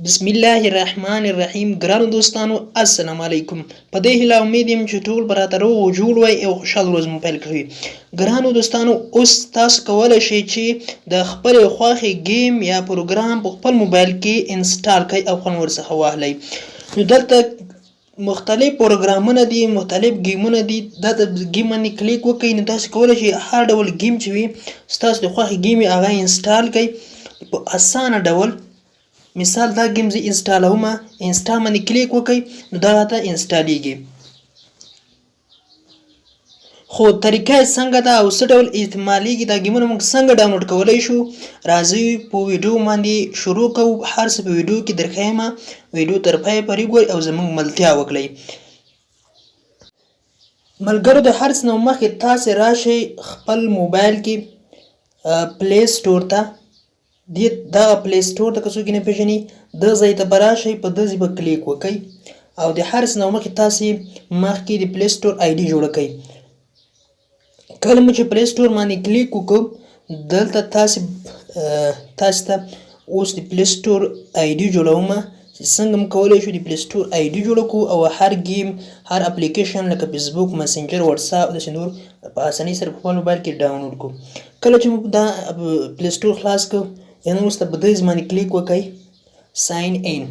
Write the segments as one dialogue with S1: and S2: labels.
S1: بسم الله الرحمن الرحیم. ګرانو دوستانو السلام علیکم. په دې هیله امید یم چې ټول به راته روغ جوړ وئ او خوشحاله ورځ مو پیل کړئ. ګرانو دوستانو اوس تاسو کولی شئ چې د خپلې خوښې گیم یا پروګرام په خپل موبایل کې انسټال کړئ او خوند ورڅخه واخلئ. نو دلته مختلف پروګرامونه دي، مختلف گیمونه دي. دا د گیم باندې کلیک وکړئ نو تاسو کولی شئ هر ډول گیم چې وي ستاسو د خوښې گیم یې هغه انسټال کړئ په اسانه ډول. مثال دا گیم زه انسټالوم، انسټال باندې کلیک وکړئ نو دا راته انسټالیږي. خو طریقه یې څنګه ده او څه ډول استعمالیږي، دا گیمونه موږ څنګه ډاونلوډ کولی شو، راځئ په ویډیو باندې شروع کوو. هر څه په ویډیو کې درښیم، ویډیو تر پایه پورې ګورئ او زموږ ملتیا وکړئ. ملګرو د هر څه نه مخکې تاسې راشئ خپل موبایل کې پلی سټور ته. دا پلی سټور ته که څوک نه پېژني د ځای ته به راشئ، په دې ځای به کلیک وکړئ او د هر څه نه مخکې تاسې مخکې د پلی سټور آی ډي جوړه کړئ. کله مو چې پلی سټور باندې کلیک وکړو دلته تاسې ته اوس د پلی سټور آی ډي جوړوم چې څنګه مو کولی شو د پلی سټور آی ډي جوړه کړو او هر گیم هر اپلیکیشن لکه فیسبوک، مسنجر، واتساپ داسې نور په اسانۍ سره په خپل موبایل کې ډاونلوډ کړو. کله چې مو دا پلی سټور خلاص کړو یعنې وروسته په دې باندې کلیک وکړئ ساین ان.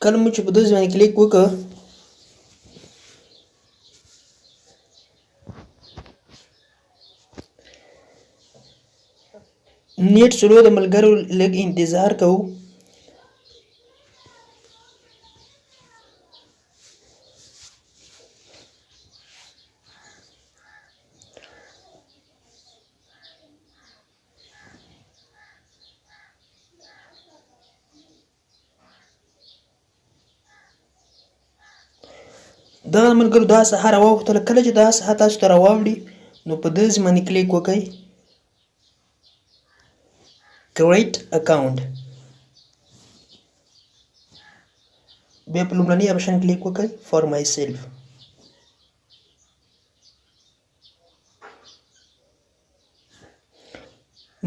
S1: کله مو چې په دې باندې کلیک وکړ نیټ سلو د ملګرو لږ انتظار کوو. دغه ملګرو دا سهار راوختله. کله چې دا سهار تاسو ته راواوړي نو په دې باندې کلیک وکړئ کریټ اکاونټ. بیا په لومړني اپشن کلیک وکړئ فار مای سیلف.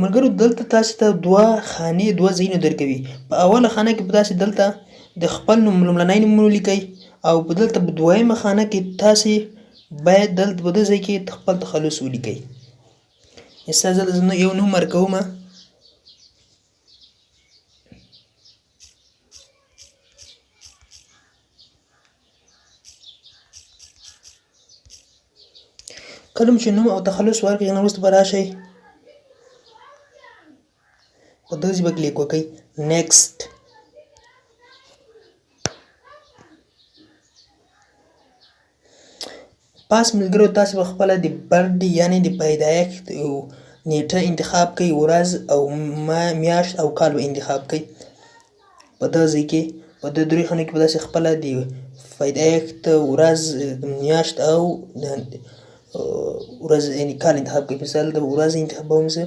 S1: ملګرو دلته تاسو ته دوه ځایونه درکوي. په اوله خانه کې به تاسې دلته د خپل نوم لومړنی نوم ولیکئ او په دلته په دویمه خانه کې تاسې باید دلته په دې ځای کې خپل تخلص ولیکئ. مثال زه یو نوم ورکوم، کله چې نوم او تخلص ورکړئ نو وروسته به راشئ په دې ځای به کلیک وکړئ نیکسټ. پاس ملګرو تاسې به خپله د برډې یعنې د پیدایښت نیټه انتخاب کړئ، ورځ او میاشت او کال به انتخاب کړئ. په دې ځای کې په دې درې خانو کې به تاسې خپله د پیدایښت ورځ، میاشت او ورځ یعنې کال انتخاب کړئ. مثال د ورځ انتخابوم زه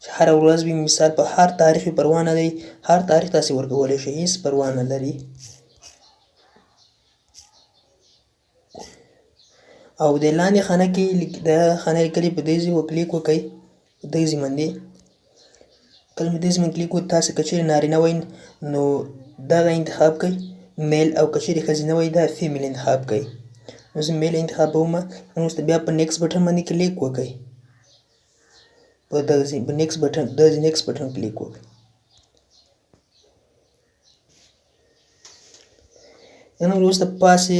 S1: چې هره ورځ وي، مثال په هر تاریخ وي، پروا نه دی، هر تاریخ تاسې ورکولی شئ، هېڅ پروا نه لري. او د لاندې خانه کې د خانه لیکلي په دې ځای کلیک وکړئ په دې ځای باندې. کله چې دې ځای باندې کلیک وکړئ تاسې که چېرې نارینه وئ نو دغه انتخاب کړئ میل، او که چېرې ښځینه وئ دا فیمیل انتخاب کړئ. نو زه میل انتخابوم. وروسته بیا په نیکسټ بټن باندې کلیک وکړئ. په دغه ځای په نیکسټ بټن کلیک وکړئ. یعنې وروسته پاسې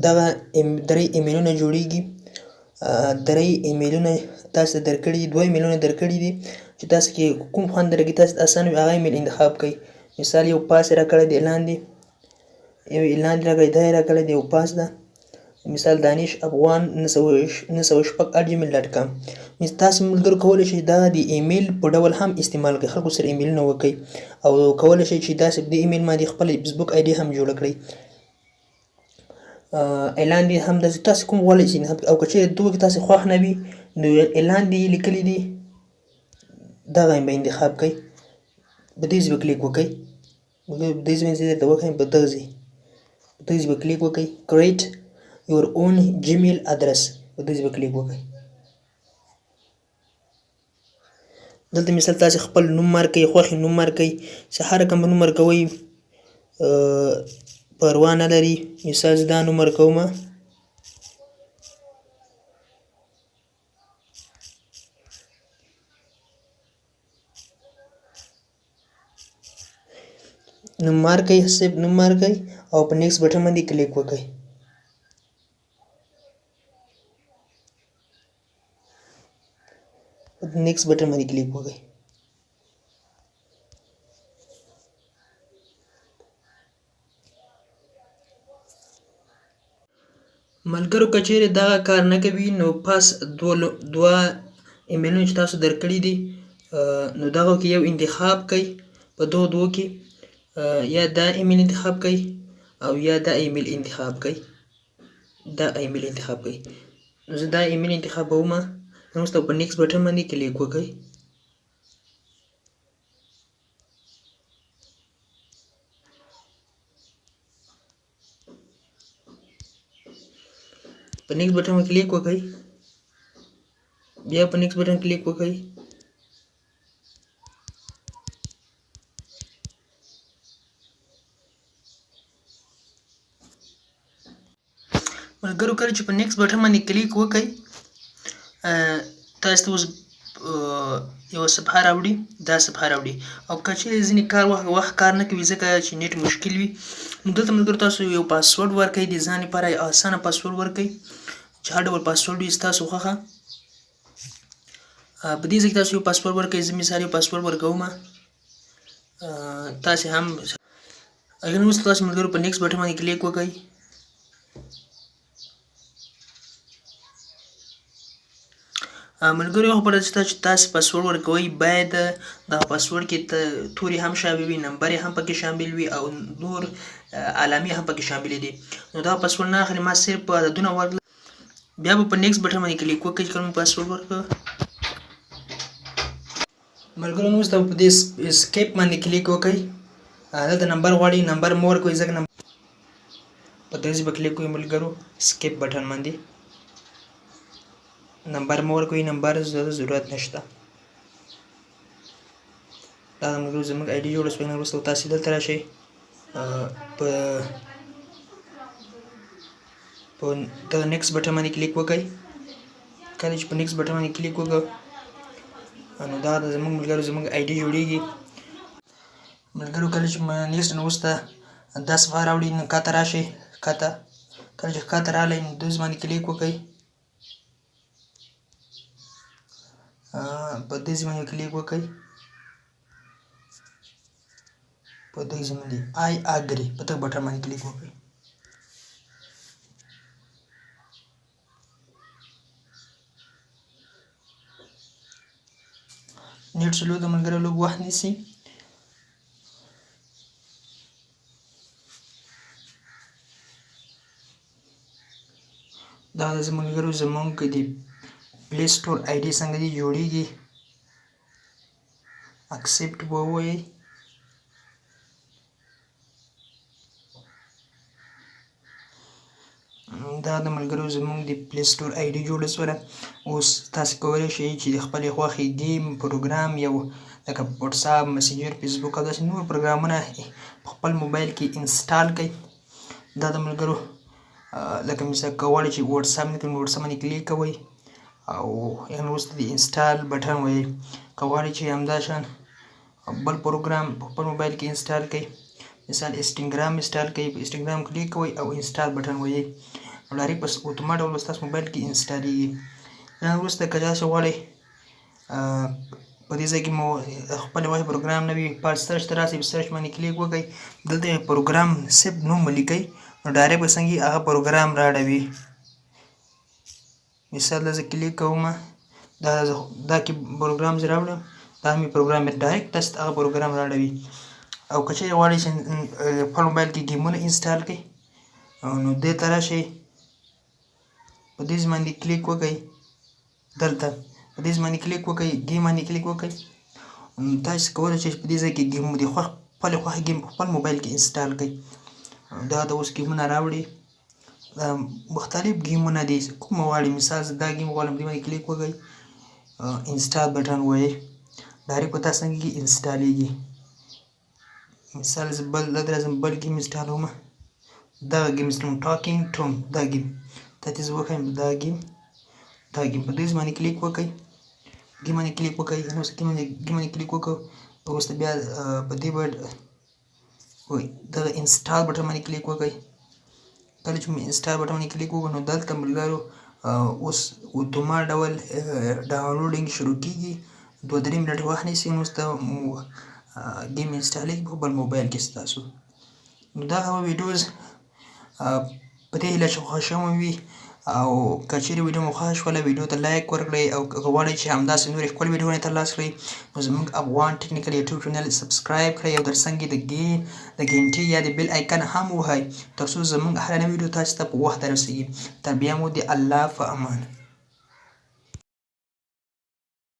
S1: دغه درې ایمیلونه جوړیږي. درې ایمیلونه تاسې ته درکړي دي، دوه ایمیلونه درکړي دي چې تاسې کې کوم خوند درکړي تاسې ته اسانه وي هغه ایمیل انتخاب کړئ. مثال یو پاس یې راکړی دی، لاندې یو اعلان راکړی، دا یې راکړی دی، یو پاس ده. مثال دانش افغان 906@gmail.com. تاسې ملګرو کولی شئ دا د ایمیل په ډول هم استعمال کړئ، خلکو سره ایمیلونه وکړئ او کولی شئ چې داسې په دې ایمیل باندې خپله فیسبوک آی ډي هم جوړه کړئ. اعلان دې هم داسې تاسې کوم غواړئ چې او که چېرې دغه کې تاسې خوښ نه وي نو اعلان دې لیکلي دي دغه به انتخاب کړئ. په دې ځای به کلیک وکړئ. په دې ځای باندې درته وښیم په دغه ځای په دې ځای به کلیک وکړئ کریټ your own Gmail address. په دې ځای به کلیک وکړئ. دلته مثال تاسې خپل نوم مارکئ، خوښې نوم مارکئ، چې هر رقم به نوم ورکوئ پروا نه لري. مثال زه دا نوم ورکومه نوم مارکئ، صرف نوم مارکئ او په نیکسټ بټن باندې کلیک وکئ. نیکسټ بټن باندې کلیک وکئ. ملګرو که چیرې دغه کار نه کوي نو پاس دوه ایمیلونه چې تاسو درکړي دي نو دغو کې یو انتخاب کوئ. په دغو دوو کې یا دا ایمیل انتخاب کوئ او یا دا ایمیل انتخاب کوئ. نو زه دا ایمیل انتخابومه. وروسته په نیکسټ بټن باندې کلیک وکئ. په نیکسټ بټن باندې کلیک وکئ. بیا په نیکسټ بټن کلیک وکئ. ملګرو کله چې په نیکسټ بټن باندې کلیک وکئ تاسو ته اوس یوه صفحه راوړي. دا صفحه راوړي او که چیرې ځینې وخت کار نه کوي ځکه چې نیټ مشکل وي نو دلته ملګرو تاسو یو پاسورډ ورکئ. د ځان لپاره اسانه پاسورډ ورکئ چې هر ډول پاسورډ وي ستاسو خوښه. په دې ځای کې تاسو یو پاسورډ ورکئ. زه مثال یو پاسورډ ورکومه. تاسې هم اگر اوس تاسو ملګرو په نیکسټ بټن باندې کلیک وکئ. ملګرو یوه خبره شته چې تاسې پاسورډ ورکوئ باید دغه پاسورډ کې تورې هم شامل وي، نمبر هم پکې شامل وي او نور علامې هم پکې شاملې دي. نو دغه پاسورډ نه اخلي، ما صرف عددونه ورکړل. بیا به په نیکسټ بټن باندې کلیک وکړئ چې کله مو پاسورډ ورکړه. ملګرو نو اوس په دې اسکیپ باندې کلیک وکړئ. دلته نمبر غواړي، نمبر مو ورکوئ ځکه په دې به کلیک کوئ ملګرو اسکیپ بټن باندې. نمبر مو ورکوئ، نمبر ضرورت نشته. دا ملګرو زموږ آی ډي جوړه شوه. وروسته تاسې دلته راشئ په دغه نیکسټ بټن باندې کلیک وکئ. کله چې په نیکسټ بټن باندې کلیک وکړو نو دا زموږ ملګرو زموږ آی ډي جوړیږي. ملګرو کله چې نیکسټ نو وروسته دا صفحه راوړي نو ښکته راشئ. ښکته کله چې ښکته راغلی نو دوز باندې کلیک وکئ. په دې ځای باندې کلیک وکئ. په دې ځای باندې آی اګری په دغه بټن باندې کلیک وکئ. نیټ سلو د ملګرو لږ وخت نیسي. دا ملګرو زموږ د پلی سټور آی ډي څنګه دي جوړیږي. اکسپټ به ووایئ. دا د ملګرو زموږ د پلی سټور آی ډي جوړه شوله. اوس تاسې کولی شئ چې د خپلې خوښې ګیم پروګرام یو لکه وټساپ، مسنجر، فیسبوک او داسې نور پروګرامونه په خپل موبایل کې انسټال کړئ. دا د ملګرو لکه مثال که غواړئ چې وټساپ نه کوئ نو وټساپ باندې کلیک کوئ او وروسته د انسټال بټن وهئ. که غواړئ چې همدا شان بل پروګرام په خپل موبایل کې انسټال کړئ، مثال انسټاګرام انسټال کړئ، په انسټاګرام کلیک کوئ او انسټال بټن وهئ نو ډایرکټ په اتومات ډول ستاسو موبایل کې انسټالیږي. وروسته که تاسو غواړئ په دې ځای کې مو خپل وایي پروګرام نه وي په سرچ ته راسئ. په سرچ باندې کلیک وکړئ. دلته پروګرام صرف نوم ولیکئ نو ډایرکټ به څنګه هغه پروګرام راوړوي. مثال زه کلیک کوم دا کې پروګرام زه راوړم. دا مې پروګرام ډایرکټ تاسو ته هغه پروګرام راوړوي. او که چیرې غواړئ چې خپل موبایل کې ګیمونه انسټال کړئ نو دې ته راشئ. په دې باندې کلیک وکړئ. دلته په دې باندې کلیک وکړئ، ګیم باندې کلیک وکړئ. تاسو کولی شئ په دې ځای کې ګیم د خپل خوښې ګیم په خپل موبایل کې انسټال کړئ. دا د اوس ګیمونه راوړي. مختلف ګیمونه دي کوم غواړئ. مثال زه دا ګیم غواړم دې باندې کلیک وکړئ، انسټال بټن ووایئ. ډایرکټ په تاسو کې انسټالیږي. مثال زه بل درځم بل ګیم انسټالوم. دغه ګیم انسټالوم ټاکینګ ټوم. دا ګیم تاسې زه وښیم دا ګیم په دې باندې کلیک وکړئ. ګیم باندې کلیک وکړئ. نو ګیم باندې کلیک وکړو وروسته بیا په دې دغه انسټال بټن باندې کلیک وکړئ. کله چې مې انسټال بټن باندې کلیک وکړو نو دلته ملګرو اوس اتوما ډول ډاونلوډینګ شروع کیږي. 2-3 منټه وخت نیسي. نو ګیم انسټالیږي په خپل موبایل کې ستاسو. نو دا هغه ویډیوز په دې هیله چې خوښه مو وي او که چیرې ویډیو مو خوښه شوله ویډیو ته لایک ورکړئ او که غواړئ چې همداسې نورې ښکلې ویډیوګانې ترلاسه کړئ نو زموږ افغان ټیکنیکل یوټیوب چینل سبسکرایب کړئ او ترڅنګ یې د ګنټې یا د بیل آیکن هم ووهئ تر څو زموږ هره نوې ویډیو تاسو ته په وخت دررسیږي. تر بیا مو د الله په امان.